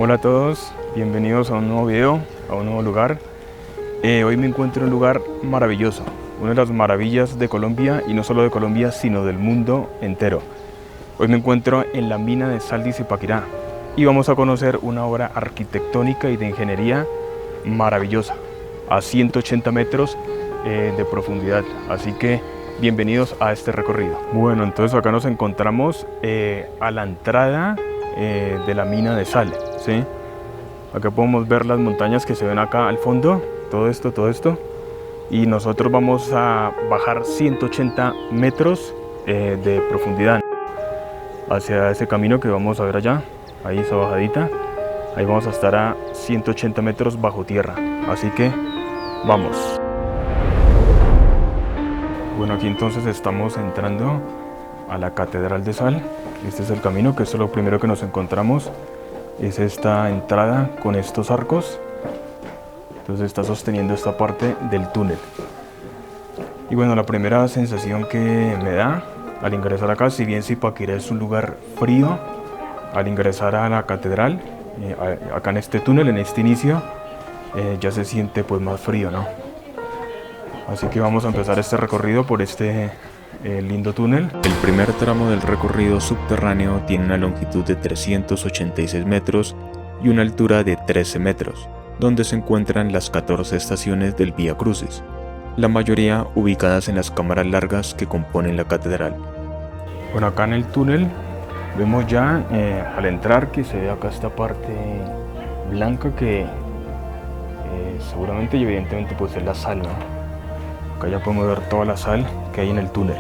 Hola a todos, bienvenidos a un nuevo video, a un nuevo lugar. Hoy me encuentro en un lugar maravilloso, una de las maravillas de Colombia, y no solo de Colombia, sino del mundo entero. Hoy me encuentro en la mina de sal de Zipaquirá y vamos a conocer una obra arquitectónica y de ingeniería maravillosa, a 180 metros de profundidad, así que bienvenidos a este recorrido. Bueno, entonces acá nos encontramos a la entrada de la mina de sal, ¿sí? Acá podemos ver las montañas que se ven acá al fondo, todo esto, y nosotros vamos a bajar 180 metros de profundidad hacia ese camino que vamos a ver allá, ahí esa bajadita, ahí vamos a estar a 180 metros bajo tierra, así que vamos. Bueno, aquí entonces estamos entrando a la Catedral de Sal. Este es el camino, que es lo primero que nos encontramos, es esta entrada con estos arcos. Entonces está sosteniendo esta parte del túnel. Y bueno, la primera sensación que me da al ingresar acá, si bien Zipaquirá es un lugar frío, al ingresar a la catedral, acá en este túnel, en este inicio, ya se siente pues más frío, ¿no? Así que vamos a empezar este recorrido por este lindo túnel. El primer tramo del recorrido subterráneo tiene una longitud de 386 metros y una altura de 13 metros, donde se encuentran las 14 estaciones del Vía Crucis, la mayoría ubicadas en las cámaras largas que componen la catedral. Bueno, acá en el túnel vemos ya al entrar que se ve acá esta parte blanca que seguramente y evidentemente pues es la sal, ¿no? Acá ya podemos ver toda la sal que hay en el túnel.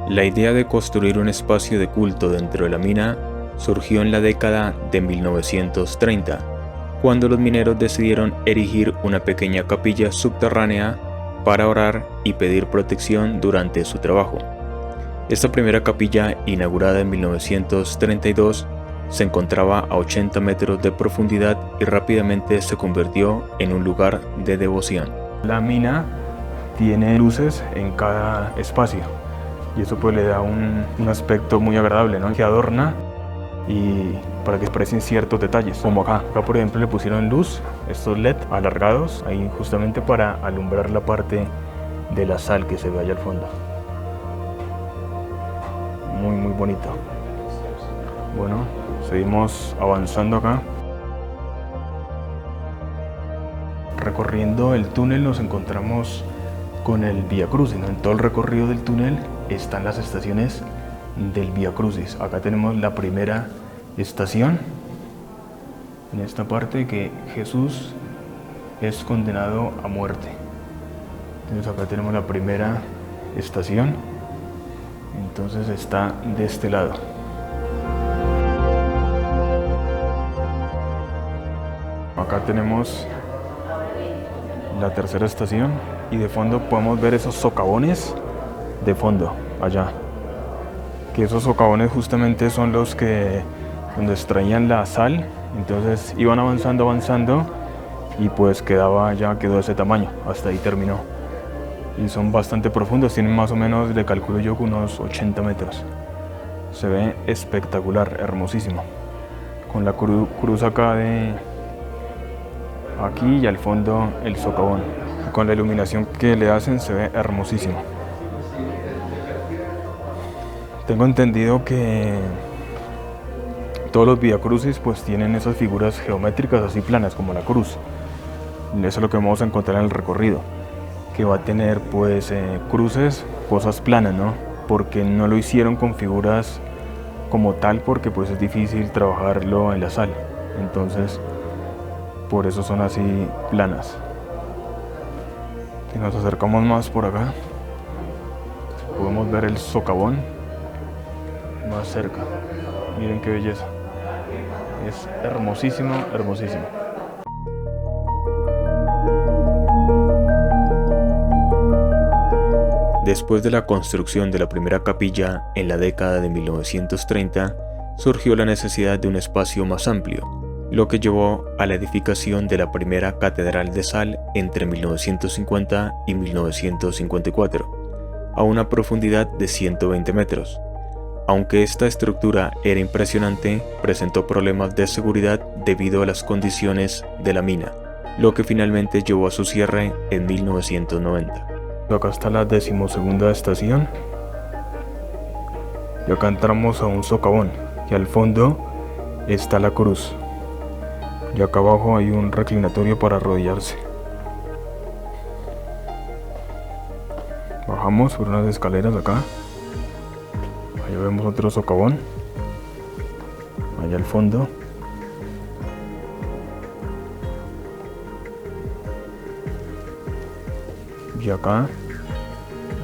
La idea de construir un espacio de culto dentro de la mina surgió en la década de 1930, cuando los mineros decidieron erigir una pequeña capilla subterránea para orar y pedir protección durante su trabajo. Esta primera capilla, inaugurada en 1932, se encontraba a 80 metros de profundidad y rápidamente se convirtió en un lugar de devoción. La mina tiene luces en cada espacio y eso pues le da un aspecto muy agradable, ¿no? Que adorna y para que expresen ciertos detalles, como acá. Acá por ejemplo le pusieron luz, estos LED alargados ahí justamente para alumbrar la parte de la sal que se ve allá al fondo. Muy bonito. Bueno, seguimos avanzando acá. Recorriendo el túnel nos encontramos con el Vía Crucis, ¿no? En todo el recorrido del túnel están las estaciones del Vía Crucis. Acá tenemos la primera estación, en esta parte, que Jesús es condenado a muerte. Entonces acá tenemos la primera estación, entonces está de este lado. Acá tenemos la tercera estación y de fondo podemos ver esos socavones de fondo allá, que esos socavones justamente son los que donde extraían la sal. Entonces iban avanzando y pues quedó de ese tamaño, hasta ahí terminó, y son bastante profundos, tienen más o menos, le calculo yo, unos 80 metros. Se ve espectacular, hermosísimo, con la cruz acá aquí y al fondo el socavón. Con la iluminación que le hacen se ve hermosísimo. Tengo entendido que todos los Vía Crucis pues tienen esas figuras geométricas así planas como la cruz. Eso es lo que vamos a encontrar en el recorrido, que va a tener pues cruces, cosas planas, ¿no? Porque no lo hicieron con figuras como tal, porque pues es difícil trabajarlo en la sal. Entonces por eso son así planas. Si nos acercamos más por acá, podemos ver el socavón más cerca. Miren qué belleza, es hermosísimo. Después de la construcción de la primera capilla en la década de 1930, surgió la necesidad de un espacio más amplio, lo que llevó a la edificación de la primera Catedral de Sal entre 1950 y 1954, a una profundidad de 120 metros. Aunque esta estructura era impresionante, presentó problemas de seguridad debido a las condiciones de la mina, lo que finalmente llevó a su cierre en 1990. Acá está la 12ª estación y acá entramos a un socavón y al fondo está la cruz y acá abajo hay un reclinatorio para arrodillarse. Bajamos por unas escaleras acá. Allá vemos otro socavón. Allá al fondo. Y acá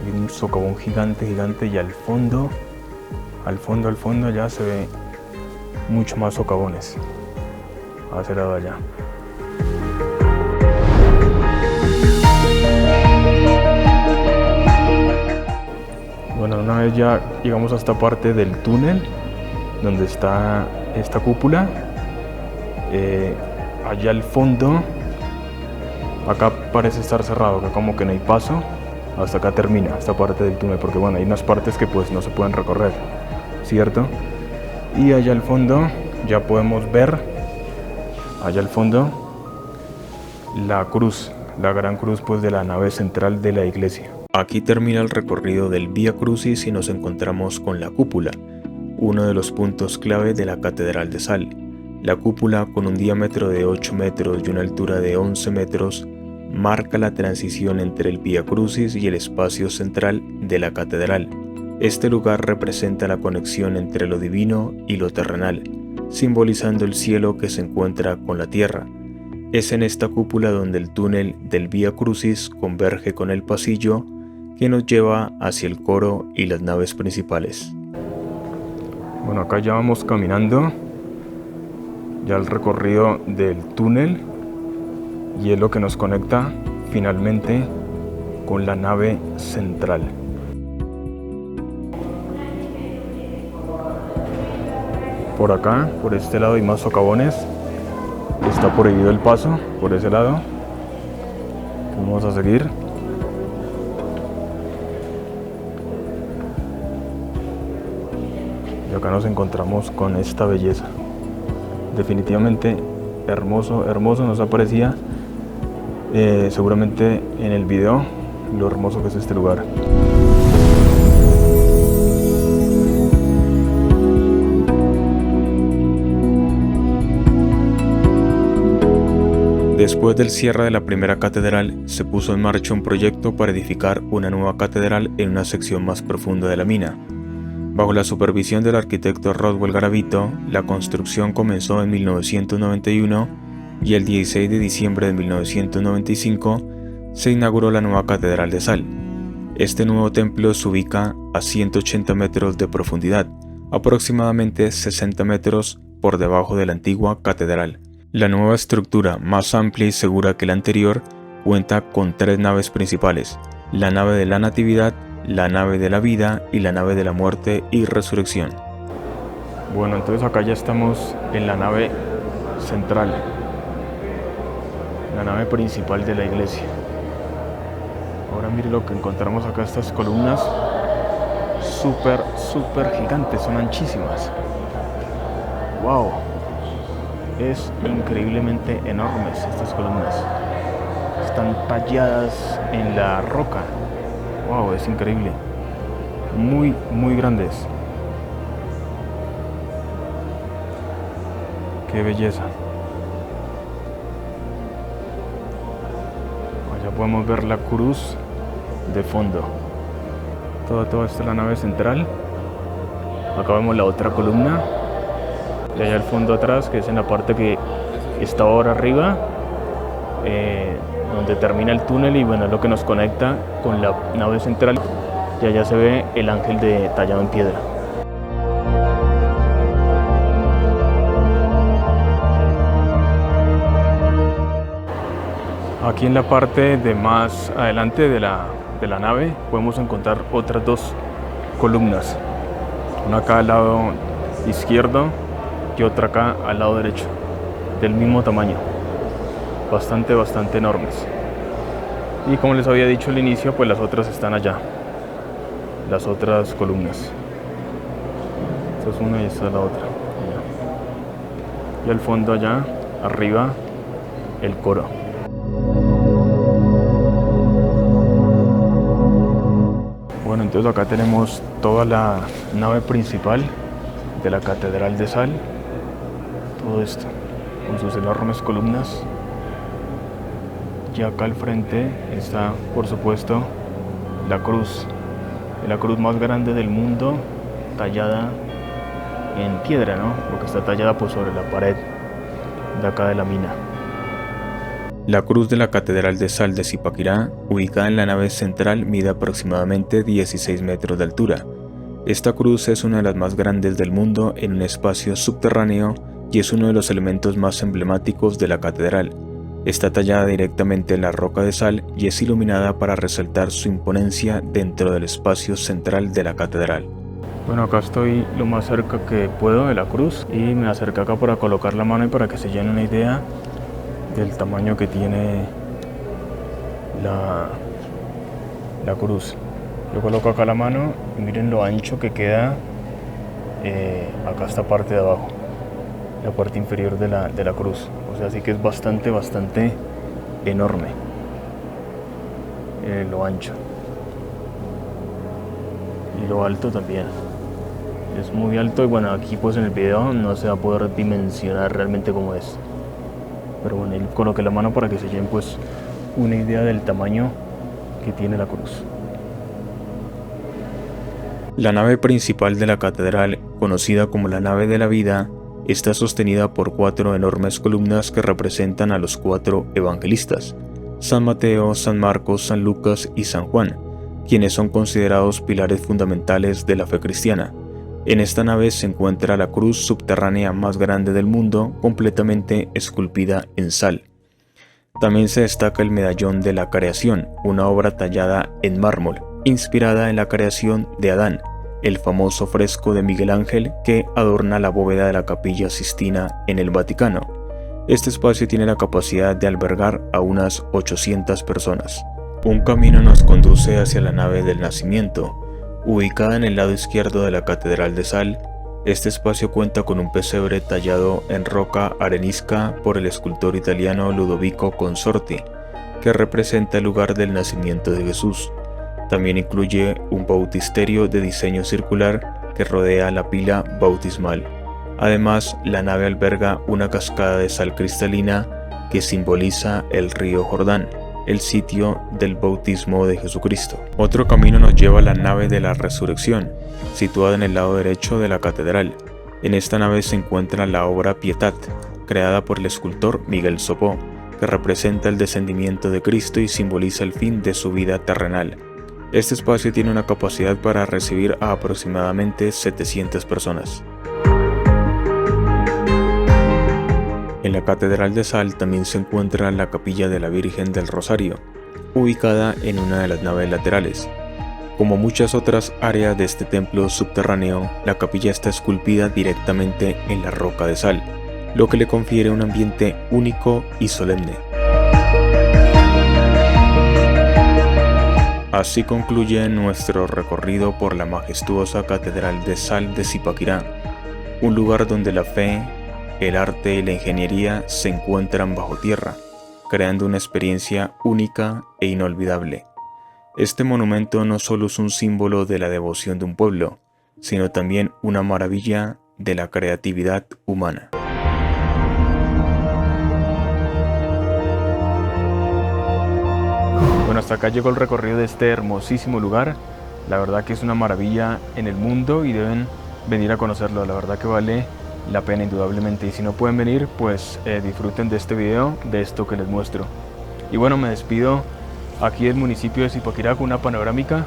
hay un socavón gigante y al fondo ya se ve mucho más socavones. A ese lado allá. Bueno, una vez ya llegamos a esta parte del túnel donde está esta cúpula, allá al fondo, acá parece estar cerrado, acá como que no hay paso, hasta acá termina esta parte del túnel, porque bueno, hay unas partes que pues no se pueden recorrer, ¿cierto? Y allá al fondo ya podemos ver, allá al fondo, la cruz, la gran cruz pues de la nave central de la iglesia. Aquí termina el recorrido del Vía Crucis y nos encontramos con la cúpula, uno de los puntos clave de la Catedral de Sal. La cúpula, con un diámetro de 8 metros y una altura de 11 metros, marca la transición entre el Vía Crucis y el espacio central de la catedral. Este lugar representa la conexión entre lo divino y lo terrenal, simbolizando el cielo que se encuentra con la tierra. Es en esta cúpula donde el túnel del Vía Crucis converge con el pasillo que nos lleva hacia el coro y las naves principales. Bueno, acá ya vamos caminando ya el recorrido del túnel y es lo que nos conecta finalmente con la nave central. Por acá, por este lado hay más socavones. Está prohibido el paso por ese lado. Vamos a seguir. Y acá nos encontramos con esta belleza. Definitivamente hermoso, hermoso. Nos aparecía seguramente en el video lo hermoso que es este lugar. Después del cierre de la primera catedral, se puso en marcha un proyecto para edificar una nueva catedral en una sección más profunda de la mina. Bajo la supervisión del arquitecto Roswell Garavito, la construcción comenzó en 1991 y el 16 de diciembre de 1995 se inauguró la nueva Catedral de Sal. Este nuevo templo se ubica a 180 metros de profundidad, aproximadamente 60 metros por debajo de la antigua catedral. La nueva estructura, más amplia y segura que la anterior, cuenta con 3 naves principales: la nave de la Natividad, la nave de la vida y la nave de la muerte y resurrección. Bueno, entonces acá ya estamos en la nave central, la nave principal de la iglesia. Ahora mire lo que encontramos acá, estas columnas súper gigantes, son anchísimas. Wow, es increíblemente enormes estas columnas, están talladas en la roca. Wow, es increíble, muy grandes. Qué belleza. Allá podemos ver la cruz de fondo. Toda esta es la nave central. Acá vemos la otra columna. Y allá al fondo atrás, que es en la parte que está ahora arriba, donde termina el túnel, y bueno, es lo que nos conecta con la nave central. Y allá se ve el ángel tallado en piedra. Aquí en la parte de más adelante de la nave podemos encontrar otras 2 columnas, una acá al lado izquierdo y otra acá al lado derecho, del mismo tamaño, bastante enormes. Y como les había dicho al inicio, pues las otras están allá, las otras columnas. Esta es una y esta es la otra. Y al fondo allá, arriba, el coro. Bueno, entonces acá tenemos toda la nave principal de la Catedral de Sal. Todo esto, con sus enormes columnas. Y acá al frente está, por supuesto, la cruz más grande del mundo, tallada en piedra, ¿no? Porque está tallada pues sobre la pared de acá de la mina. La cruz de la Catedral de Sal de Zipaquirá, ubicada en la nave central, mide aproximadamente 16 metros de altura. Esta cruz es una de las más grandes del mundo en un espacio subterráneo y es uno de los elementos más emblemáticos de la catedral. Está tallada directamente en la roca de sal y es iluminada para resaltar su imponencia dentro del espacio central de la catedral. Bueno, acá estoy lo más cerca que puedo de la cruz y me acerqué acá para colocar la mano y para que se llene una idea del tamaño que tiene la cruz. Yo coloco acá la mano y miren lo ancho que queda acá esta parte de abajo, la parte inferior de la cruz. O sea, sí que es bastante enorme lo ancho. Y lo alto también. Es muy alto y bueno, aquí pues en el video no se va a poder dimensionar realmente cómo es. Pero bueno, ahí coloqué la mano para que se lleven pues una idea del tamaño que tiene la cruz. La nave principal de la catedral, conocida como la nave de la vida, está sostenida por 4 enormes columnas que representan a los 4 evangelistas, San Mateo, San Marcos, San Lucas y San Juan, quienes son considerados pilares fundamentales de la fe cristiana. En esta nave se encuentra la cruz subterránea más grande del mundo, completamente esculpida en sal. También se destaca el medallón de la creación, una obra tallada en mármol, inspirada en la creación de Adán, el famoso fresco de Miguel Ángel que adorna la bóveda de la Capilla Sistina en el Vaticano. Este espacio tiene la capacidad de albergar a unas 800 personas. Un camino nos conduce hacia la nave del nacimiento. Ubicada en el lado izquierdo de la Catedral de Sal, este espacio cuenta con un pesebre tallado en roca arenisca por el escultor italiano Ludovico Consorti, que representa el lugar del nacimiento de Jesús. También incluye un bautisterio de diseño circular que rodea la pila bautismal. Además, la nave alberga una cascada de sal cristalina que simboliza el río Jordán, el sitio del bautismo de Jesucristo. Otro camino nos lleva a la nave de la resurrección, situada en el lado derecho de la catedral. En esta nave se encuentra la obra Pietat, creada por el escultor Miguel Sopó, que representa el descendimiento de Cristo y simboliza el fin de su vida terrenal. Este espacio tiene una capacidad para recibir a aproximadamente 700 personas. En la Catedral de Sal también se encuentra la Capilla de la Virgen del Rosario, ubicada en una de las naves laterales. Como muchas otras áreas de este templo subterráneo, la capilla está esculpida directamente en la roca de sal, lo que le confiere un ambiente único y solemne. Así concluye nuestro recorrido por la majestuosa Catedral de Sal de Zipaquirá, un lugar donde la fe, el arte y la ingeniería se encuentran bajo tierra, creando una experiencia única e inolvidable. Este monumento no solo es un símbolo de la devoción de un pueblo, sino también una maravilla de la creatividad humana. Bueno, hasta acá llegó el recorrido de este hermosísimo lugar. La verdad que es una maravilla en el mundo y deben venir a conocerlo. La verdad que vale la pena indudablemente. Y si no pueden venir, pues disfruten de este video, de esto que les muestro. Y bueno, me despido aquí del municipio de Zipaquirá con una panorámica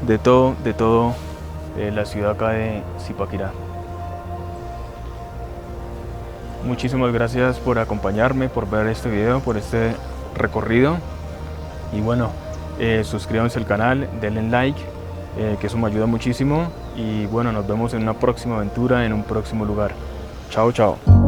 de todo la ciudad acá de Zipaquirá. Muchísimas gracias por acompañarme, por ver este video, por este recorrido. Y bueno, suscríbanse al canal, denle like, que eso me ayuda muchísimo. Y bueno, nos vemos en una próxima aventura, en un próximo lugar. Chao, chao.